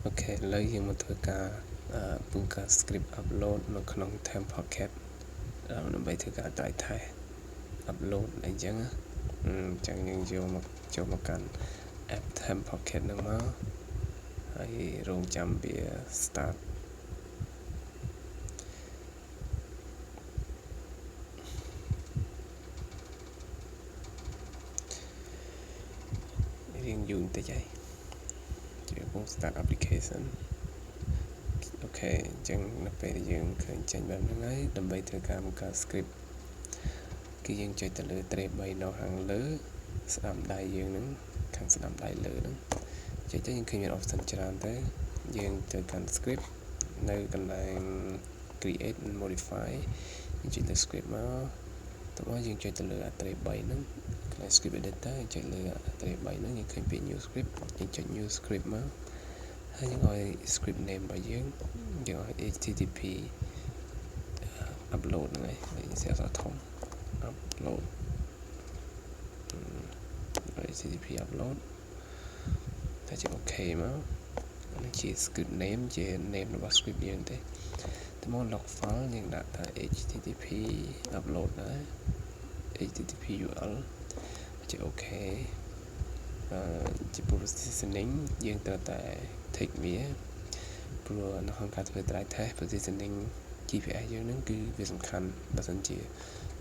Okay, lấyយើងមកធ្វើការបង្កើត script upload នៅក្នុង TEMS Pocket ដើម្បីធ្វើការ upload អីចឹងចឹងយើងចូលមកកាន់ app TEMS Pocket ហ្នឹងមកហើយរងចាំវា start រៀងយូរបន្តិចហើយជាពង start application អូខេអញ្ចឹងនៅពេលដែលយើងឃើញចេញបែបហ្នឹងហើយដើម្បីធ្វើការបង្កើត script គឺយើងចុចទៅលើ tray 3 នៅខាងលើស្ដាំដៃយើងហ្នឹងខាងស្ដាំដៃលើហ្នឹងចុចទៅយើងឃើញមាន option ច្រើនទៅយើងទៅកាន់ script នៅកន្លែង create and modify យើងចុចទៅ script មកតោះយើងចុចទៅលើ tray 3ហ្នឹងកន្លែង script editor យើងចុចលើ tray 3ហ្នឹងយើងឃើញពាក្យ new script យើងចុច new script មកហើយយើងឲ្យ script name របស់យើងឲ្យ http upload ហ្នឹងហើយយើងសេអសធំ upload http upload តែជា OK មកនេះជា script name ជា name របស់ script យើងទេទៅមក log file យើងដាក់ថា http upload ដែរ http url ជា OK ជា positioning យើងត្រូវតែ take វាព្រោះនៅក្នុងការធ្វើ try test positioning GPS យើងហ្នឹងគឺវាសំខាន់បើមិនជា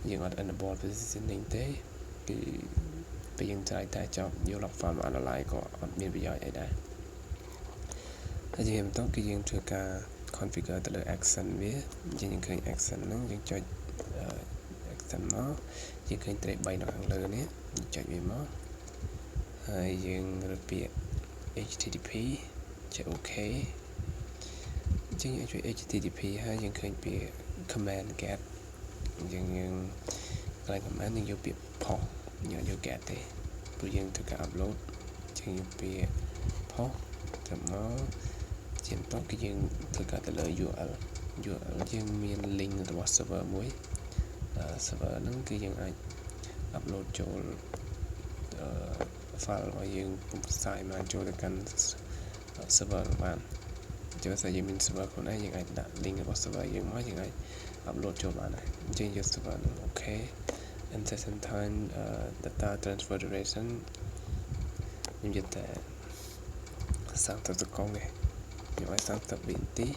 យើងអត់ enable positioning ទេគឺពេលយើង try test ចប់យក log file មក analyze ក៏អត់មានប្រយោជន៍អីដែរហើយជាបន្តគឺយើងធ្វើការ configure ទៅលើ action វាយើងឃើញ action ហ្នឹងយើងចុច action មកយើងឃើញ tray 3នៅខាងលើនេះយើងចុចវាមកហើយយើងរើសពាក្យ http ជា OK យើងជួយ http ហើយយើងឃើញពាក្យ command get យើងកន្លែង command យើងយកពាក្យ post យើងយក get ទេព្រោះយើងធ្វើការ upload យើងយកពាក្យ post ទៅមកជាបន្តគឺយើងធ្វើការទៅលើ URL យើងមាន link របស់ server មួយ server ហ្នឹងគឺយើងអាច upload ចូល file របស់យើងផ្សាយមកចូលទៅកាន់ server បានចុះបើយើងមាន server ខ្លួនឯងយើងអាចដាក់ link របស់ server យើងមកយើងអាច upload ចូលបានដែរអញ្ចឹងយក server ហ្នឹង OK and session time data transfer duration ខ្ញុំយកតែ30 second ទេខ្ញុំឲ្យ30វិនាទី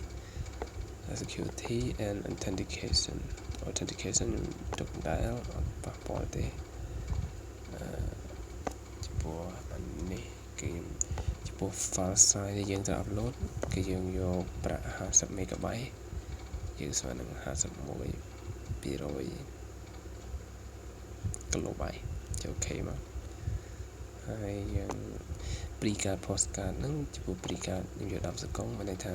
security and authentication ខ្ញុំទុកដែរអត់ប៉ះពាល់ទេចំពោះនេះគឺចំពោះ file size ដែលយើងត្រូវ upload គឺយើងយកប្រាក់50 MB យើងស្មើនឹង51 200 KB ចុះ OK មកហើយយើង pre-card postcard ហ្នឹងចំពោះ pre-card ខ្ញុំយក10 second មានន័យថា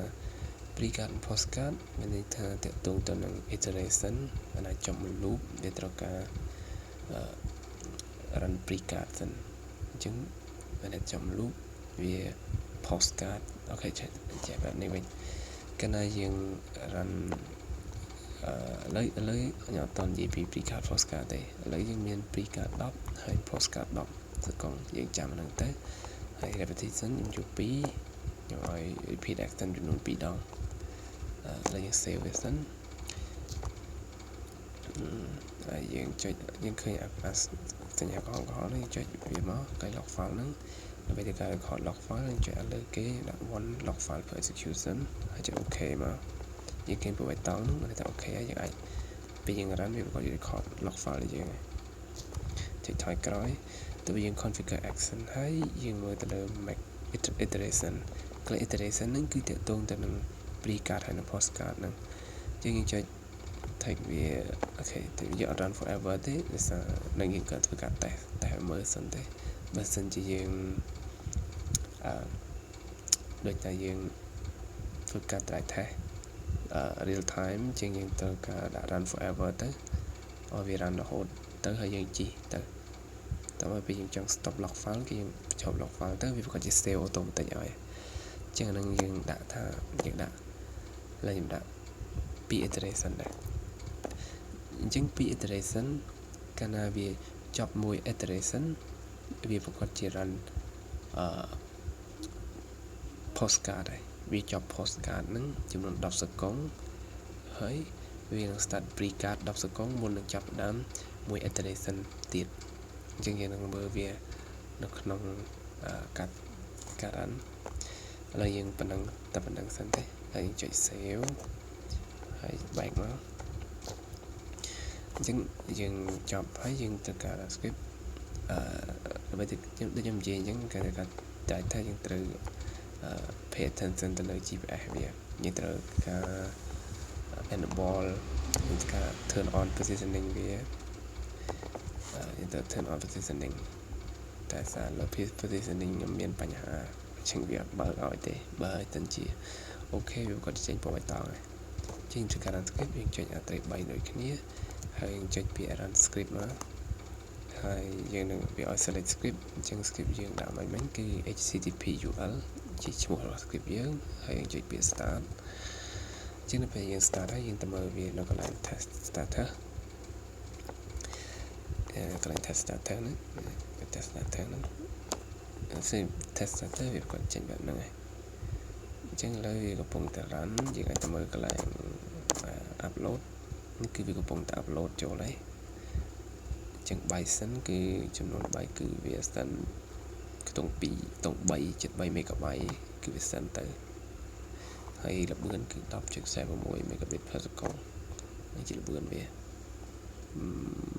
pre-card postcard មានន័យថាតកតងទៅនឹង iteration អាចចប់មួយ loop វាត្រូវការ run pre-card សិនអញ្ចឹងមានន័យចប់ loop វា postcard អូខេចេះបែបនេះវិញកាលណាយើង run ឥឡូវខ្ញុំអត់តនិយាយពី pre-card postcard ទេឥឡូវយើងមាន pre-card 10ហើយ postcard 10 second យើងចាំហ្នឹងទៅហើយ repetition ខ្ញុំយក2ខ្ញុំឲ្យ repeat action ចំនួន2ដងឥឡូវយើង save វាសិនហើយយើងចុចយើងឃើញសញ្ញាកំហុសនេះចុចវាមកកែ log file ហ្នឹងដើម្បីធ្វើការ record log file យើងចុចលើគេដាក់ one log file per execution ហើយចុច OK មកយើងឃើញពណ៌បៃតងហ្នឹងគេថា OK ហើយយើងអាចពេលយើង run វាក៏ record log file របស់យើងចុចថយក្រោយទៅយើង configure action ហើយយើងមើលទៅលើ make iteration គឺ iteration ហ្នឹងគឺតកតងទៅនឹង pre-card ហើយនិង postcard ហ្នឹងយើងចុច take វាអូខេទៅយក run forever ទេដោយសារនឹងយើងក៏ធ្វើការ test មើលសិនទេបើសិនជាយើងដូចតែយើងធ្វើការ try test real time ជាងយើងត្រូវការដាក់ run forever ទៅឲ្យវា run រហូតទៅហើយយើងជីទៅតែមកពេលយើងចង់ stop log file គឺយើងបញ្ឈប់ log file ទៅវាប្រកាសជា save automatic ឲ្យអញ្ចឹងអានឹងយើងដាក់ថាយើងដាក់ឡើយខ្ញុំដាក់2 iteration ដែរអញ្ចឹង2 iteration កាលណាវាចប់មួយ iteration វាប្រកាសជា run postcard ដែរ វាចប់ postcard ហ្នឹងចំនួន10សកុងហើយវានឹង start pre-card 10សកុងមុននឹងចាប់ផ្ដើមមួយ iteration ទៀតអញ្ចឹងយើងនឹងមើលវានៅក្នុងការ run ឥឡូវយើងប៉ុណ្ណឹងសិនទេហើយយើងចុច save ហើយបែកមកអញ្ចឹងយើងចប់ហើយយើងត្រូវការ script ដើម្បីដូចខ្ញុំនិយាយអញ្ចឹងគេថាតែយើងត្រូវ pay attention ទៅលើ GPS វាយើងត្រូវការ enable យើងត្រូវការ turn on positioning វាយើងត្រូវ turn on positioning តែសារលើ positioning ខ្ញុំមានបញ្ហាអញ្ចឹងវាបើកឲ្យទេបើឲ្យទៅជាអូខេវាគាត់ចេញពណ៌បៃតងហើយចេញទៅការ run script យើងចុច Alt 3ដូចគ្នាហើយយើងចុចពាក្យ run script មកហើយយើងនឹងវាឲ្យ select script អញ្ចឹង script យើងដាក់មកវិញគឺ http/ul ជាឈ្មោះរបស់ script យើងហើយយើងចុចពាក្យ start អញ្ចឹងនៅពេលយើង start ហើយយើងទៅមើលវានៅកន្លែង test starter កន្លែង test starter ហ្នឹង test starter ហ្នឹងtest starter វាគាត់ចេញបែបហ្នឹងហើយអញ្ចឹងឥឡូវវាកំពុងតែ run យើងអាចទៅមើលកន្លែង upload នេះគឺវាកំពុងតែ upload ចូលហើយអញ្ចឹង byte សិនគឺចំនួន byte គឺវាសិនខ្ទង់3 MB គឺវាសិនទៅហើយល្បឿនគឺ 10.76 megabit per second នេះជាល្បឿនវា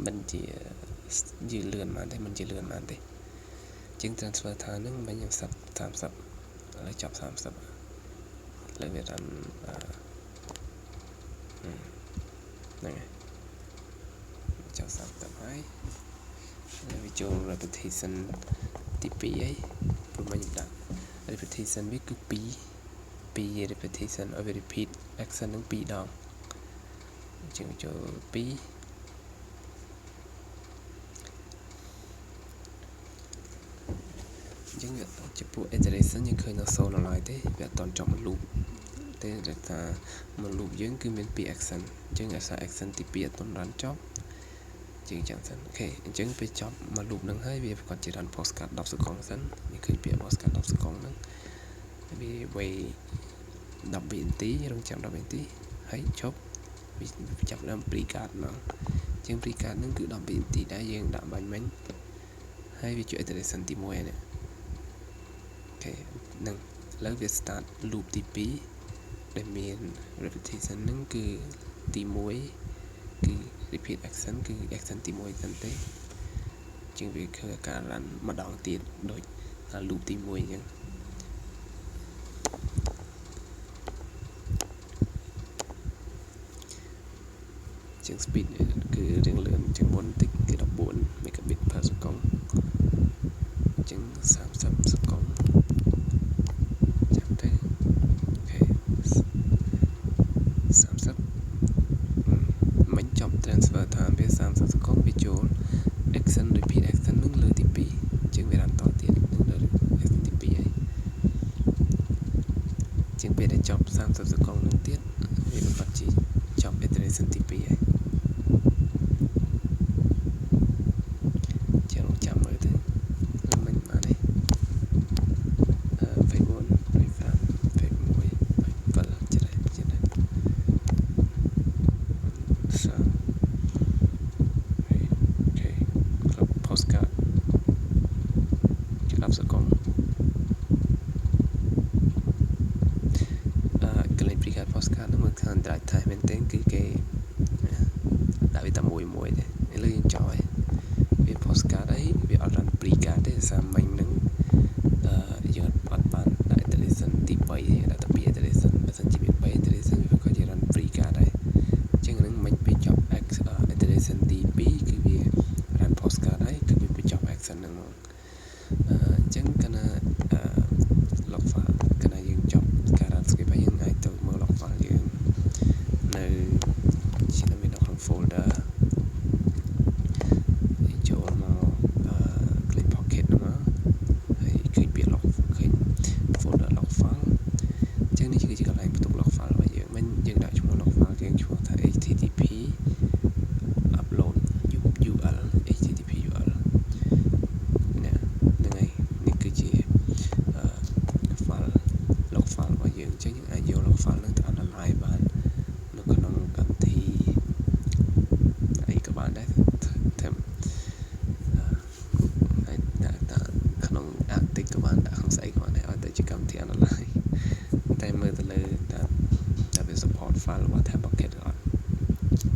មិនជាយឺលឿនប៉ុន្មានទេមិនជាលឿនប៉ុន្មានទេជាង transfer time ហ្នឹងមិញខ្ញុំ30ឥឡូវចប់30ឥឡូវវា run ហ្នឹងហើយចប់30ហើយវាចូល repetition ទី2ហើយព្រោះមិញខ្ញុំដាក់ repetition វាគឺ2 repetition ឲ្យវា repeat action ហ្នឹង2ដងអញ្ចឹងចូល2អញ្ចឹងចំពោះ iteration យើងឃើញនៅ 0 ឡើយទេវាអត់តន់ចប់មួយ loop ទេដែលថាមួយ loop យើងគឺមាន2 action អញ្ចឹងអាសា action ទី2អត់តន់ run ចប់ជាងចឹងសិនអូខេអញ្ចឹងពេលចប់មួយ loop ហ្នឹងហើយវាប្រកាសជា run postcard 10សកុងសិននេះឃើញពាក្យ postcard 10សកុងហ្នឹងវាវេ10វិនាទីរងចាំ10វិនាទីហើយជប់វាចាប់ដើម pre-card មកជាង pre-card ហ្នឹងគឺ10វិនាទីដែរយើងដាក់បាញ់មិញហើយវាជួយ iteration ទី1ហ្នឹងអូខេហ្នឹងឥឡូវវា start loop ទី2ដែលមាន repetition ហ្នឹងគឺទី1គឺ repeat action គឺ action ទី1សិនទេជាងវាគឺការ run ម្ដងទៀតដូច loop ទី1អញ្ចឹងជាង speed គឺរៀងលឿនជាងមុនតិចគឺ14 megabit per second ជាង30សកុងចាប់ទៅអូខេ30មិនចប់ transfer time វា30សកុងវាចូល action repeat action នឹងលើទី2ជាងវា run តទៀតនឹងលើ action ទី2ហើយជាងពេលដែលចប់30សកុងនឹងទៀតវាប្រកាសជាចប់ iteration ទី2ហើយចាំមើលទៅមិនបានទេ24 25 26 27ចេះដែរអូខេគ្រប់ postcard ជា10សកុងកន្លែង pre-card postcard ហ្នឹងមិនខាន drive time មែនទេគឺគេដាក់វាតែមួយទេឥឡូវយើងចោលហើយវា postcard អីវាអត់ run pre-card ទេសារមិញហ្នឹងយើងអត់បានដាក់ iteration ទី3ទេដាក់តែ2 iteration បើសិនជាមាន3 iteration វាក៏ជា run pre-card ដែរអញ្ចឹងហ្នឹងមិញពេលចប់ iteration ទី2គឺវា run postcard ហើយគឺវាបញ្ចប់ action ហ្នឹងមកអញ្ចឹងកាលណា log file កាលណាយើងចប់ការ run script ហើយយើងអាចទៅមើល log file យើងនៅមាននៅក្នុង folderចូលមក TEMS Pocket ហ្នឹងមក ចឹងយើងអាចយក log file ហ្នឹងទៅ analyze បាននៅក្នុងកម្មវិធីអីក៏បានដែរតែអាចដាក់ក្នុង Arctic ក៏បានដាក់ក្នុងស្អីក៏បានដែរឲ្យតែជាកម្មវិធី analyze តែមើលទៅលើតែវា support file របស់ TEMS Pocket អត់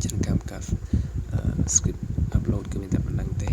ចឹងកម្មការ script upload គឺមានតែប៉ុណ្្នឹងទេ